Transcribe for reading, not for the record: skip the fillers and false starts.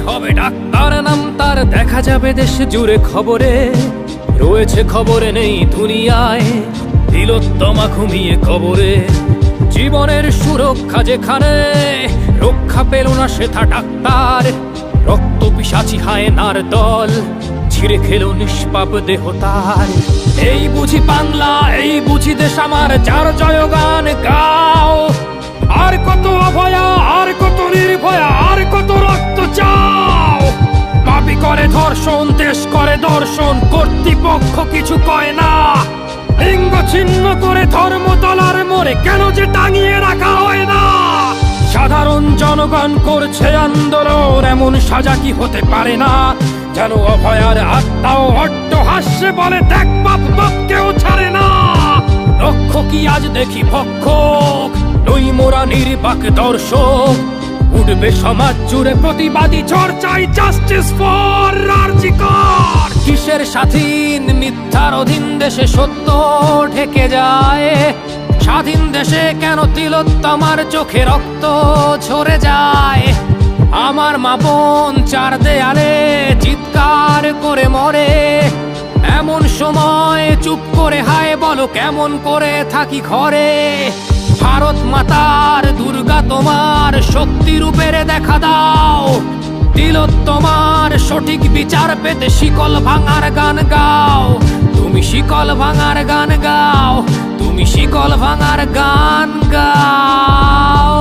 হবে ডাক্তার, নাম তার দেখা যাবে দেশ জুড়ে খবরে, রয়েছে খবরে নেই দুনিয়ায় তিলোত্তমা ঘুমিয়ে কবরে। জীবনের সুরক্ষা যেখানে, রক্ষা পেল না সেথা ডাক্তার, রক্ত পিশাচি হায়নার দল ছিঁড়ে খেলো নিষ্পাপ দেহ তার। এই বুঝি বাংলা, এই বুঝি দেশ আমার, যার জয়গান গাও। আর কত অভয়া, আর কত নির্ভয়া, আর কত রক্ত চাও। পাপী করে ধর্ষণ, দেশ করে দর্শন, কর্তৃপক্ষ কিছু কয় না। লিঙ্গ ছিন্ন করে ধর্ম তলার মোড়ে কেন যে টাঙিয়ে রাখা হয় না। সাধারণ জনগণ করছে আন্দোলন, এমন সাজা কি হতে পারে না। যেন অভয়ার আত্মাও অট্ট হাস্যে বলে, দেখ বাপ বাপকেও ছাড়ে না। লক্ষ্য কি আজ দেখি ভক্ষক, নই মোরা নির্বাক দর্শক। উঠবে সমাজ জুড়ে প্রতিবাদী চর্চায়, জাস্টিস ফর আর.জি. কর। কিসের স্বাধীন, মিথ্যার অধীন দেশে সত্য ঢেকে যায়। স্বাধীন দেশে কেন তিলোত্তমার চোখে রক্ত ঝরে যায়। আমার মা বোন চার দেয়ালে চিৎকার করে মরে, এমন সময় চুপ করে হায় বলো কেমন করে থাকি ঘরে। ভারত মাতার, দুর্গা তোমার শক্তি রূপের দেখা দাও। তিলোত্তমার সঠিক বিচার পেতে শিকল ভাঙার গান গাও। তুমি শিকল ভাঙার গান গাও, তুমি শিকল ভাঙার গান গাও।